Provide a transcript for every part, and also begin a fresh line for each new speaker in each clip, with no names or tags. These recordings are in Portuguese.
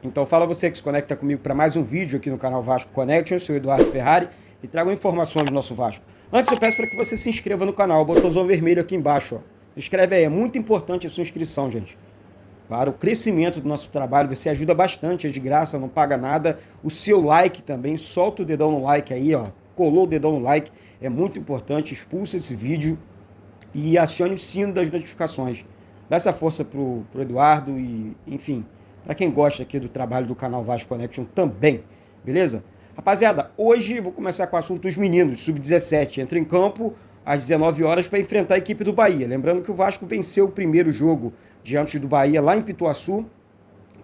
Então fala você que se conecta comigo para mais um vídeo aqui no canal Vasco Connection. Eu sou o Eduardo Ferrari e trago informações do nosso Vasco. Antes eu peço para que você se inscreva no canal, o botãozão vermelho aqui embaixo. Ó. Se inscreve aí, é muito importante a sua inscrição, gente. Para o crescimento do nosso trabalho, você ajuda bastante, é de graça, não paga nada. O seu like também, solta o dedão no like aí, ó. Colou o dedão no like, é muito importante, expulsa esse vídeo e acione o sino das notificações. Dá essa força pro Eduardo e, enfim, para quem gosta aqui do trabalho do canal Vasco Connection também, beleza? Rapaziada, hoje vou começar com o assunto dos meninos, sub-17. Entra em campo às 19 horas para enfrentar a equipe do Bahia. Lembrando que o Vasco venceu o primeiro jogo diante do Bahia lá em Pituaçu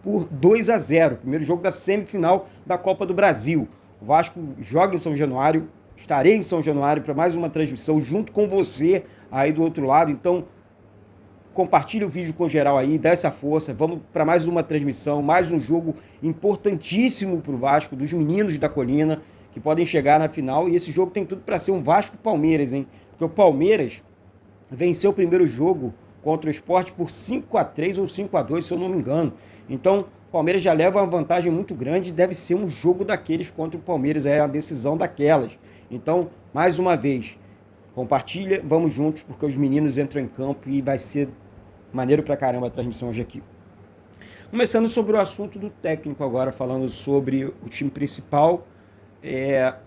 por 2-0. Primeiro jogo da semifinal da Copa do Brasil. O Vasco joga em São Januário, estarei em São Januário para mais uma transmissão junto com você aí do outro lado. Então, compartilha o vídeo com geral aí, dá essa força, vamos para mais uma transmissão, mais um jogo importantíssimo para o Vasco, dos meninos da Colina, que podem chegar na final, e esse jogo tem tudo para ser um Vasco-Palmeiras, hein? Porque o Palmeiras venceu o primeiro jogo contra o Sport por 5-3 ou 5-2, se eu não me engano. Então, o Palmeiras já leva uma vantagem muito grande, deve ser um jogo daqueles contra o Palmeiras, é a decisão daquelas. Então, mais uma vez, compartilha, vamos juntos, porque os meninos entram em campo e vai ser maneiro pra caramba a transmissão hoje aqui. Começando sobre o assunto do técnico agora, falando sobre o time principal.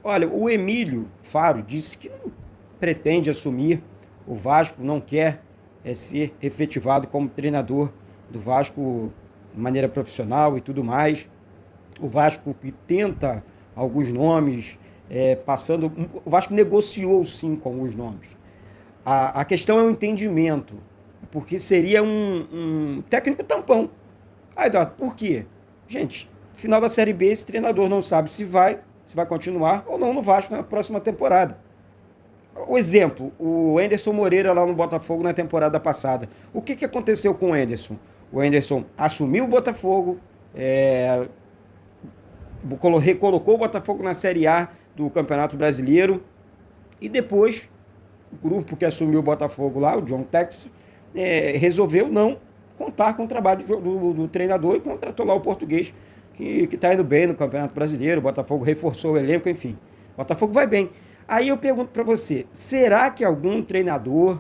Olha, o Emílio Faro disse que não pretende assumir o Vasco, não quer ser efetivado como treinador do Vasco de maneira profissional e tudo mais. O Vasco que tenta alguns nomes, o Vasco negociou sim com alguns nomes. A questão é o entendimento, porque seria um técnico tampão. Eduardo, por quê? Gente, final da Série B, esse treinador não sabe se vai continuar ou não no Vasco na próxima temporada. O exemplo, o Anderson Moreira lá no Botafogo na temporada passada. O que aconteceu com o Anderson? O Anderson assumiu o Botafogo, recolocou o Botafogo na Série A do Campeonato Brasileiro e depois o grupo que assumiu o Botafogo lá, o John Tex, resolveu não contar com o trabalho do treinador e contratou lá o português que está indo bem no Campeonato Brasileiro. O Botafogo reforçou o elenco, enfim. O Botafogo vai bem. Aí eu pergunto para você, será que algum treinador,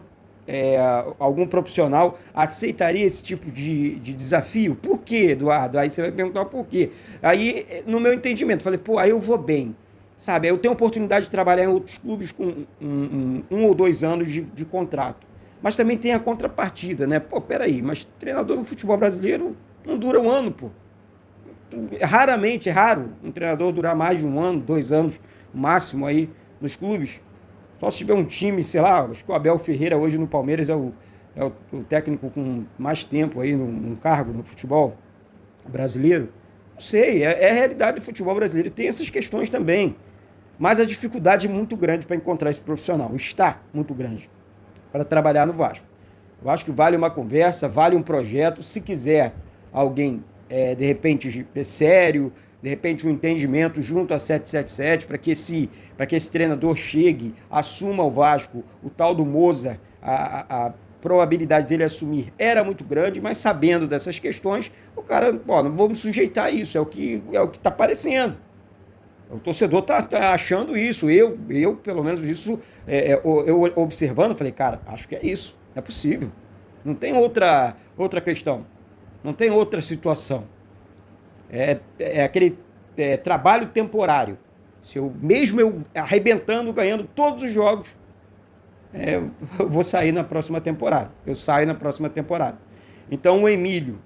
algum profissional aceitaria esse tipo de desafio? Por quê, Eduardo? Aí você vai perguntar o porquê. Aí, no meu entendimento, falei, aí eu vou bem. Sabe, eu tenho a oportunidade de trabalhar em outros clubes com um ou 2 anos de contrato. Mas também tem a contrapartida, né? Peraí, mas treinador do futebol brasileiro não dura um ano, pô. Raramente, é raro um treinador durar mais de 1 ano, 2 anos, máximo aí nos clubes. Só se tiver um time, sei lá, acho que o Abel Ferreira hoje no Palmeiras é o técnico com mais tempo aí num cargo no futebol brasileiro. Não sei, é a realidade do futebol brasileiro, tem essas questões também. Mas a dificuldade é muito grande para encontrar esse profissional, está muito grande para trabalhar no Vasco. Eu acho que vale uma conversa, vale um projeto. Se quiser alguém, de repente, sério, de repente um entendimento junto a 777, para que esse treinador chegue, assuma o Vasco, o tal do Moza, a probabilidade dele assumir era muito grande, mas sabendo dessas questões, o cara, não vamos sujeitar a isso, é o que está aparecendo. O torcedor tá achando isso, eu pelo menos isso, eu observando, falei, cara, acho que é isso, é possível. Não tem outra questão, não tem outra situação. É aquele trabalho temporário. Mesmo eu arrebentando, ganhando todos os jogos, eu vou sair na próxima temporada. Eu saio na próxima temporada. Então o Emílio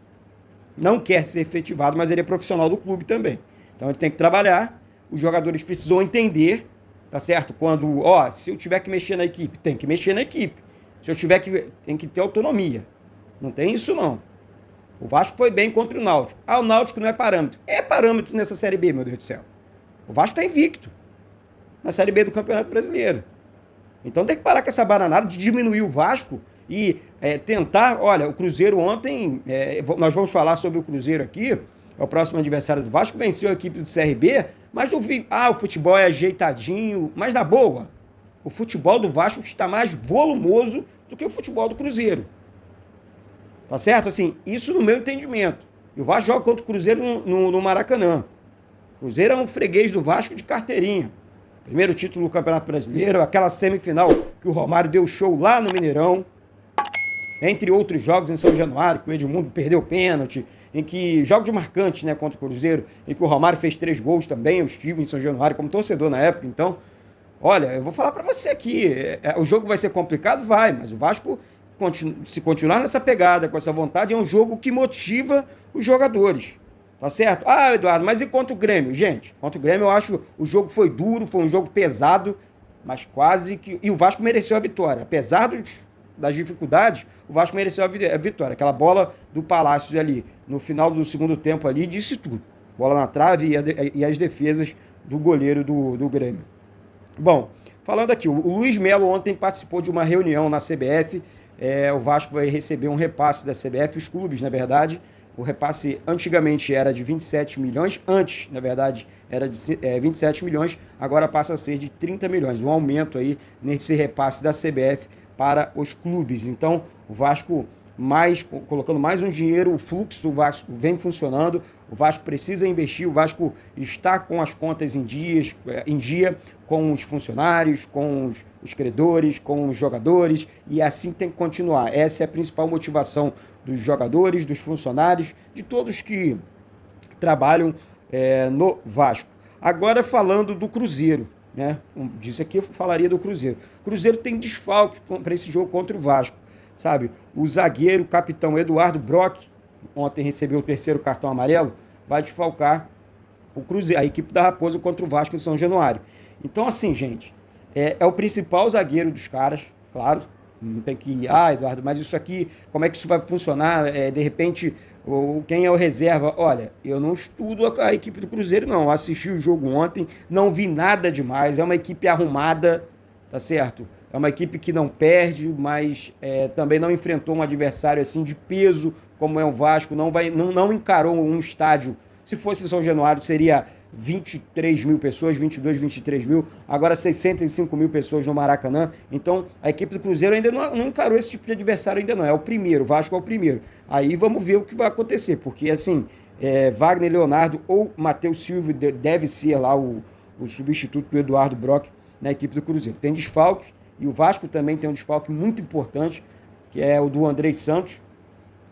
não quer ser efetivado, mas ele é profissional do clube também. Então ele tem que trabalhar. Os jogadores precisam entender, tá certo? Quando, se eu tiver que mexer na equipe, tem que mexer na equipe. Se eu tiver tem que ter autonomia. Não tem isso, não. O Vasco foi bem contra o Náutico. O Náutico não é parâmetro. É parâmetro nessa Série B, meu Deus do céu. O Vasco está invicto na Série B do Campeonato Brasileiro. Então tem que parar com essa bananada de diminuir o Vasco e tentar... Olha, o Cruzeiro ontem... nós vamos falar sobre o Cruzeiro aqui. é o próximo adversário do Vasco, venceu a equipe do CRB, mas não vi, o futebol é ajeitadinho, mas na boa, o futebol do Vasco está mais volumoso do que o futebol do Cruzeiro. Tá certo? Assim, isso no meu entendimento. E o Vasco joga contra o Cruzeiro no Maracanã. O Cruzeiro é um freguês do Vasco de carteirinha. Primeiro título do Campeonato Brasileiro, aquela semifinal que o Romário deu show lá no Mineirão. Entre outros jogos em São Januário, que o Edmundo perdeu pênalti, em que jogos marcantes, né, contra o Cruzeiro, em que o Romário fez 3 gols também. Eu estive em São Januário como torcedor na época, então, olha, eu vou falar pra você aqui, o jogo vai ser complicado? Vai, mas o Vasco, se continuar nessa pegada, com essa vontade, é um jogo que motiva os jogadores, tá certo? Eduardo, mas e contra o Grêmio? Gente, contra o Grêmio eu acho o jogo foi duro, foi um jogo pesado, mas quase que... E o Vasco mereceu a vitória, apesar das dificuldades, o Vasco mereceu a vitória. Aquela bola do Palácio ali, no final do segundo tempo ali, disse tudo. Bola na trave e as defesas do goleiro do Grêmio. Bom, falando aqui, o Luiz Melo ontem participou de uma reunião na CBF. O Vasco vai receber um repasse da CBF, os clubes, na verdade. O repasse antigamente era de 27 milhões, antes, na verdade, era de 27 milhões, agora passa a ser de 30 milhões. Um aumento aí nesse repasse da CBF para os clubes. Então, o Vasco colocando mais um dinheiro, o fluxo do Vasco vem funcionando, o Vasco precisa investir, o Vasco está com as contas em dia com os funcionários, com os credores, com os jogadores, e assim tem que continuar. Essa é a principal motivação dos jogadores, dos funcionários, de todos que trabalham no Vasco. Agora falando do Cruzeiro, né? Disse aqui, eu falaria do Cruzeiro. O Cruzeiro tem desfalque para esse jogo contra o Vasco, sabe? O zagueiro, o capitão Eduardo Brock, ontem recebeu o 3º cartão amarelo, vai desfalcar o Cruzeiro, a equipe da Raposa contra o Vasco em São Januário. Então, assim, gente, é o principal zagueiro dos caras, claro. Não tem que Eduardo, mas isso aqui, como é que isso vai funcionar? De repente, quem é o reserva? Olha, eu não estudo a equipe do Cruzeiro, não. Eu assisti o jogo ontem, não vi nada demais. É uma equipe arrumada, tá certo? É uma equipe que não perde, mas também não enfrentou um adversário assim de peso, como é o Vasco. Não encarou um estádio. Se fosse São Januário, seria 23 mil pessoas, 22, 23 mil, agora 65 mil pessoas no Maracanã. Então, a equipe do Cruzeiro ainda não encarou esse tipo de adversário, ainda não. É o primeiro, o Vasco é o primeiro. Aí vamos ver o que vai acontecer, porque assim, Wagner Leonardo ou Matheus Silva deve ser lá o substituto do Eduardo Brock na equipe do Cruzeiro. Tem desfalques, e o Vasco também tem um desfalque muito importante, que é o do Andrei Santos,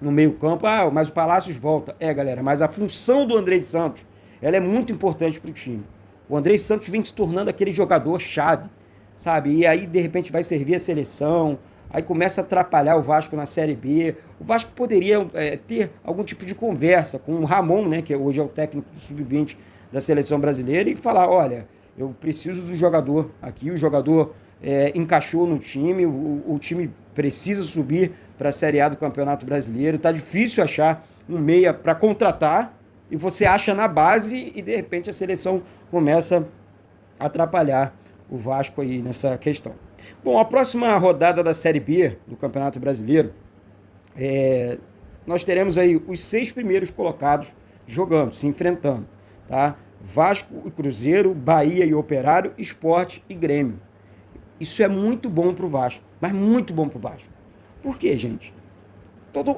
no meio campo. Mas o Palácios volta. Galera, mas a função do Andrei Santos, ela é muito importante para o time. O Andrei Santos vem se tornando aquele jogador-chave, sabe? E aí, de repente, vai servir a seleção, aí começa a atrapalhar o Vasco na Série B. O Vasco poderia ter algum tipo de conversa com o Ramon, né, que hoje é o técnico do Sub-20 da seleção brasileira, e falar, olha, eu preciso do jogador aqui, o jogador encaixou no time, o time precisa subir para a Série A do Campeonato Brasileiro, tá difícil achar um meia para contratar, e você acha na base e, de repente, a seleção começa a atrapalhar o Vasco aí nessa questão. Bom, a próxima rodada da Série B do Campeonato Brasileiro, nós teremos aí os 6 primeiros colocados jogando, se enfrentando, tá? Vasco e Cruzeiro, Bahia e Operário, Sport e Grêmio. Isso é muito bom para o Vasco, mas muito bom para o Vasco. Por quê, gente?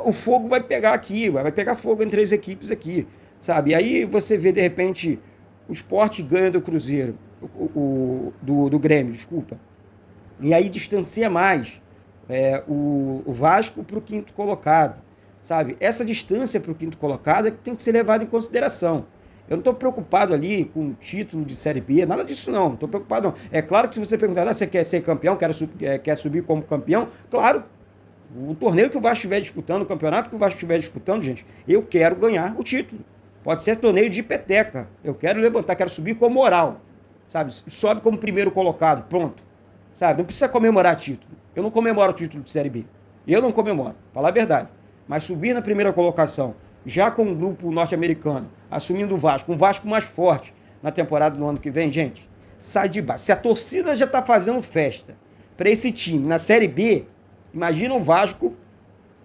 O fogo vai pegar aqui, vai pegar fogo entre as equipes aqui, sabe? E aí você vê, de repente, o Sport ganha do Cruzeiro, do Grêmio, desculpa. E aí distancia mais o Vasco para o 5º colocado, sabe? Essa distância para o 5º colocado é que tem que ser levada em consideração. Eu não estou preocupado ali com o título de Série B, nada disso não estou preocupado não. É claro que se você perguntar, você quer ser campeão, quer subir como campeão, claro, o torneio que o Vasco estiver disputando, o campeonato que o Vasco estiver disputando, gente, eu quero ganhar o título. Pode ser torneio de peteca, eu quero levantar, quero subir com moral, sabe? Sobe como primeiro colocado, pronto, sabe? Não precisa comemorar título, eu não comemoro o título de Série B, eu não comemoro, falar a verdade, mas subir na primeira colocação, já com o grupo norte-americano, assumindo o Vasco, um Vasco mais forte na temporada do ano que vem, gente, sai de baixo. Se a torcida já está fazendo festa para esse time na Série B, imagina o Vasco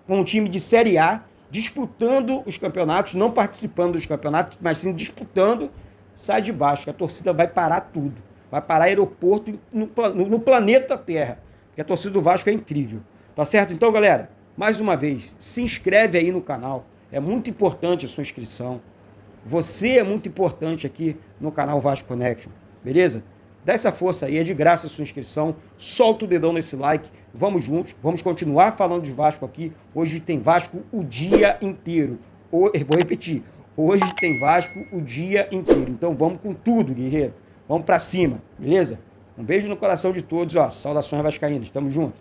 com um time de Série A, disputando os campeonatos, não participando dos campeonatos, mas sim disputando, sai de baixo, que a torcida vai parar tudo. Vai parar aeroporto no planeta Terra, porque a torcida do Vasco é incrível. Tá certo? Então, galera, mais uma vez, se inscreve aí no canal. É muito importante a sua inscrição. Você é muito importante aqui no canal Vasco Connection, beleza? Dá essa força aí, é de graça a sua inscrição. Solta o dedão nesse like. Vamos juntos, vamos continuar falando de Vasco aqui. Hoje tem Vasco o dia inteiro. Vou repetir, hoje tem Vasco o dia inteiro. Então vamos com tudo, guerreiro. Vamos pra cima, beleza? Um beijo no coração de todos, ó. Saudações vascaínas, tamo junto.